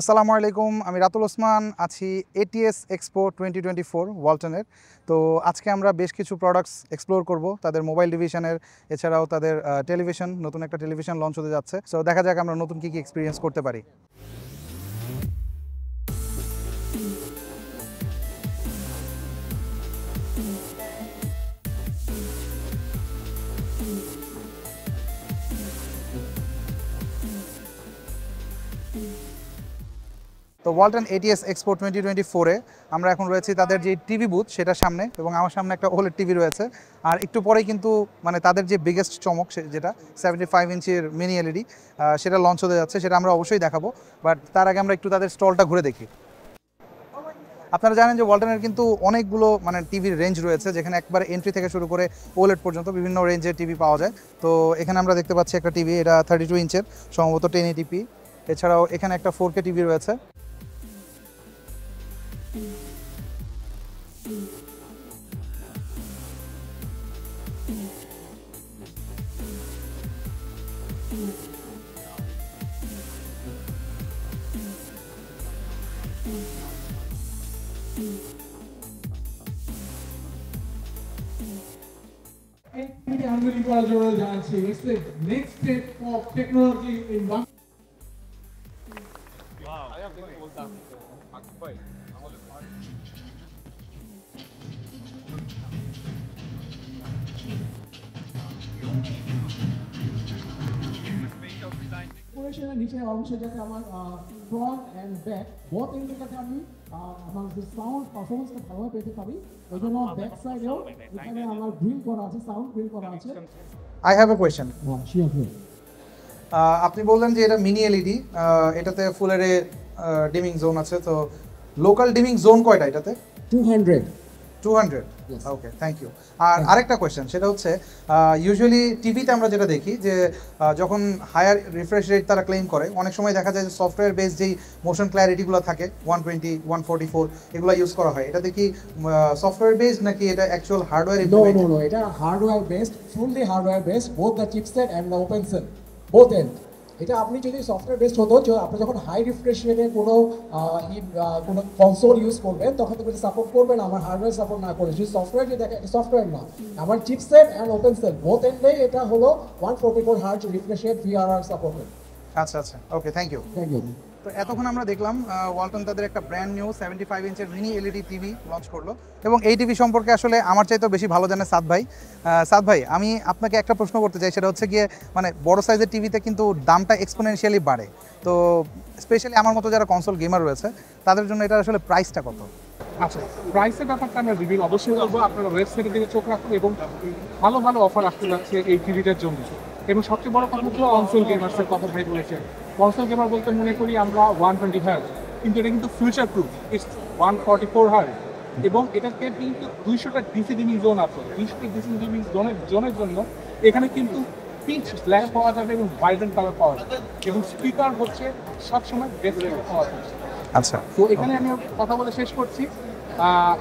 আসসালামু আলাইকুম, আমি রাতুল ওসমান আছি এটিএস এক্সপো 2024 ওয়ালটনের। তো আজকে আমরা বেশ কিছু প্রোডাক্টস এক্সপ্লোর করব তাদের মোবাইল ডিভিশনের, এছাড়াও তাদের টেলিভিশন, নতুন একটা টেলিভিশন লঞ্চ হতে যাচ্ছে। সো দেখা যাক আমরা নতুন কী কী এক্সপিরিয়েন্স করতে পারি। তো ওয়ালটন এটিএস এক্সপো 2024-এ আমরা এখন রয়েছি তাদের যে টিভি বুথ সেটার সামনে, এবং আমার সামনে একটা ওলেড টিভি রয়েছে। আর একটু পরেই কিন্তু তাদের যে বিগেস্ট চমক, যেটা 75 ইঞ্চির মিনি এলইডি, সেটা লঞ্চ হতে যাচ্ছে, সেটা আমরা অবশ্যই দেখাবো। বাট তার আগে আমরা একটু তাদের স্টলটা ঘুরে দেখি। আপনারা জানেন যে ওয়ালটনের কিন্তু অনেকগুলো টিভির রেঞ্জ রয়েছে, যেখানে একবার এন্ট্রি থেকে শুরু করে ওলেড পর্যন্ত বিভিন্ন রেঞ্জের টিভি পাওয়া যায়। তো এখানে আমরা দেখতে পাচ্ছি একটা টিভি, এটা 32 ইঞ্চের, সম্ভবত 1080p। এছাড়াও এখানে একটা 4K টিভি রয়েছে। আন্দোলন করার জন্য জানাচ্ছি it's the next step of technology in one পরিবেশনের নিচে অংশে যাতে আমার ফ্রন্ট এন্ড ব্যাক বোথ এন্ডটাতে আমি আমার যে সাউন্ড পারফরমেন্সটা ভালো পেতে পারি, ওই জন্য ব্যাক সাইডেও এখানে আমার গ্রিল করা আছে, সাউন্ড গ্রিল করা আছে। I have a question. Sure. আপনি বললেন যে এটা মিনি এলইডি, এটাতে ফুল এর ডিমিং জোন আছে, তো লোকাল ডিমিং জোন কয়টা এটাতে? 200। ওকে, থ্যাংক ইউ। আর আরেকটা কোয়েশ্চেন, সেটা হচ্ছে ইউজুয়ালি টিভিতে আমরা যেটা দেখি যে যখন হায়ার রিফ্রেশ রেট তারা ক্লেম করে, অনেক সময় দেখা যায় যে সফটওয়্যার বেস যেই মোশন ক্ল্যারিটিগুলো থাকে 120, 144 এগুলো ইউজ করা হয়। এটা দেখি সফটওয়্যার বেসড নাকি এটা অ্যাকচুয়াল হার্ডওয়্যার? No, এটা hardware based, fully hardware based, both the chipset and the open cell, both and. এটা আপনি যদি সফটওয়্যার বেসড হতো, আপনি যখন হাই রিফ্রেশ রেটে কোনো কনসোল ইউজ করবেন, তখন তো এটা সাপোর্ট করবে না, আমার হার্ডওয়্যার সাপোর্ট না করে। যদি সফটওয়্যার যদি দেখেন, সফটওয়্যার না, আমার chipset and open cell both এন্ডে এটা হলো 144 hertz refresh rate VRR supported. আচ্ছা, ওকে, থ্যাংক ইউ। তো এতক্ষণ আমরা দেখলাম ওয়ালটন তাদের একটা ব্র্যান্ড নিউ 75 ইঞ্চের মিনি এলইডি টিভি লঞ্চ করলো, এবং এই টিভি সম্পর্কে আসলে আমার চাইতেও বেশি ভালো জানে সাদ ভাই। সাদ ভাই, আমি আপনাকে একটা প্রশ্ন করতে চাই, সেটা হচ্ছে গিয়ে বড় সাইজের টিভিতে কিন্তু দামটা এক্সপোনেনশিয়ালি বাড়ে। তো স্পেশালি আমার মতো যারা কনসোল গেমার রয়েছে, তাদের জন্য এটা আসলে প্রাইসটা কত? আচ্ছা, প্রাইসের ব্যাপারটা আমরা রিভিউ অবশ্যই করবো। আপনারা ওয়েবসাইটের দিকে চোখ রাখুন, এবং ভালো ভালো অফার আসতে যাচ্ছে এই টিভিটার জন্য। এবং সবচেয়ে বড় কথা হচ্ছে কনসোল গেমার্সের কথা ভাই বলেছেন। কনসোল গেমার বলতে মনে করি আমরা 120 হার্জ, কিন্তু এটা কিন্তু ফিউচার প্রুফ, ইটস 144 হার্জ। এবং এটাকে কিন্তু 200টা ডিসি ডিমিং জোন আছে। 200টা ডিসি ডিমিং জোনের জন্য এখানে কিন্তু পিচ ব্ল্যাক পাওয়া যাবে এবং ভাইব্রেন্ট কালার পাওয়া যাবে, এবং স্পিকার হচ্ছে সবসময় বেস্ট পাওয়া যাবে। আচ্ছা, তো এখানে আমি কথা বলে শেষ করছি।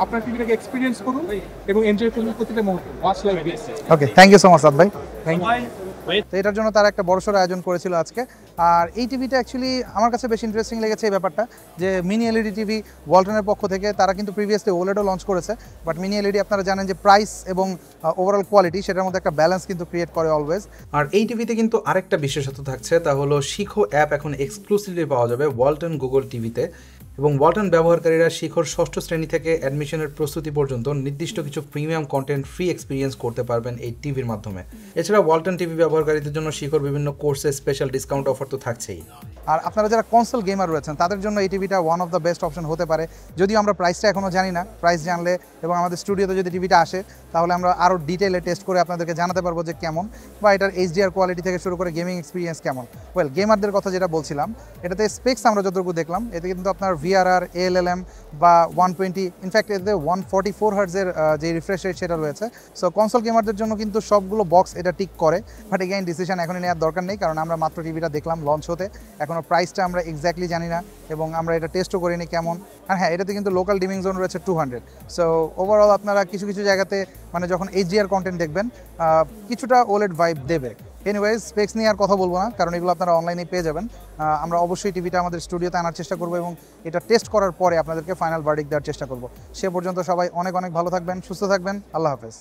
আপনার টিভিটাকে এক্সপিরিয়েন্স করুন এবং এনজয় করুন প্রতিটা মুহূর্তে। Watch like this. Okay, thank you so much Saad ভাই। Thank you. তো এটার জন্য তারা একটা বড়সড় আয়োজন করেছিল আজকে। আর এই টিভিটা অ্যাকচুয়ালি আমার কাছে বেশ ইন্টারেস্টিং লেগেছে এই ব্যাপারটা, যে মিনি এলইডি টিভি ওয়ালটনের পক্ষ থেকে তারা কিন্তু প্রিভিয়াসলি ওলেডও লঞ্চ করেছে, বাট মিনি এলইডি আপনারা জানেন যে প্রাইস এবং ওভারঅল কোয়ালিটি, সেটার মধ্যে একটা ব্যালেন্স কিন্তু ক্রিয়েট করে অলওয়েজ। আর এই টিভিতে কিন্তু আরেকটা বিশেষত্ব থাকছে, তা হলো শিখো অ্যাপ এখন এক্সক্লুসিভলি পাওয়া যাবে ওয়ালটন গুগল টিভিতে, এবং ওয়ালটন ব্যবহারকারীরা শিখোর 6ষ্ঠ শ্রেণী থেকে অ্যাডমিশনের প্রস্তুতি পর্যন্ত নির্দিষ্ট কিছু প্রিমিয়াম কন্টেন্ট ফ্রি এক্সপিরিয়েন্স করতে পারবেন এই টিভির মাধ্যমে। এছাড়া ওয়ালটন টিভি ব্যবহারকারীদের জন্য শিখোর বিভিন্ন কোর্সে স্পেশাল ডিসকাউন্ট অফার তো থাকছেই। আর আপনারা যারা কনসোল গেমার রয়েছেন, তাদের জন্য এই টিভিটা one of the best option হতে পারে। যদিও আমরা প্রাইসটা এখনও জানি না, প্রাইস জানলে এবং আমাদের স্টুডিওতে যদি টিভিটা আসে, তাহলে আমরা আরও ডিটেলে টেস্ট করে আপনাদেরকে জানাতে পারবো যে কেমন, বা এটার এইচডিআর কোয়ালিটি থেকে শুরু করে গেমিং এক্সপিরিয়েন্স কেমন। ওয়েল, গেমারদের কথা যেটা বলছিলাম, এটাতে স্পেক্স আমরা যতটুকু দেখলাম, এতে কিন্তু আপনার ভিআরআর, এএলএলএম বা 120, ইনফ্যাক্ট এতে 144 হার্জের যে রিফ্রেশ রেট সেটা রয়েছে। সো কনসোল গেমারদের জন্য কিন্তু সবগুলো বক্স এটা টিক করে। বাট এগেইন ডিসিশন এখনই নেওয়ার দরকার নেই, কারণ আমরা মাত্র টিভিটা দেখলাম লঞ্চ হতে, এখনও প্রাইসটা আমরা এক্স্যাক্টলি জানি না, এবং আমরা এটা টেস্টও করিনি কেমন। আর হ্যাঁ, এটাতে কিন্তু লোকাল ডিমিং জোন রয়েছে 200। সো ওভারঅল আপনারা কিছু কিছু জায়গাতে যখন এইচডিআর কন্টেন্ট দেখবেন, কিছুটা ওলেড ভাইব দেবে। এনিওয়েজ স্পেক্স নিয়ে আর কথা বলবো না, কারণ এগুলো আপনারা অনলাইনে পেয়ে যাবেন। আমরা অবশ্যই টিভিটা আমাদের স্টুডিওতে আনার চেষ্টা করবো এবং এটা টেস্ট করার পরে আপনাদেরকে ফাইনাল ভার্ডিক্ট দেওয়ার চেষ্টা করব। সে পর্যন্ত সবাই অনেক অনেক ভালো থাকবেন, সুস্থ থাকবেন। আল্লাহ হাফেজ।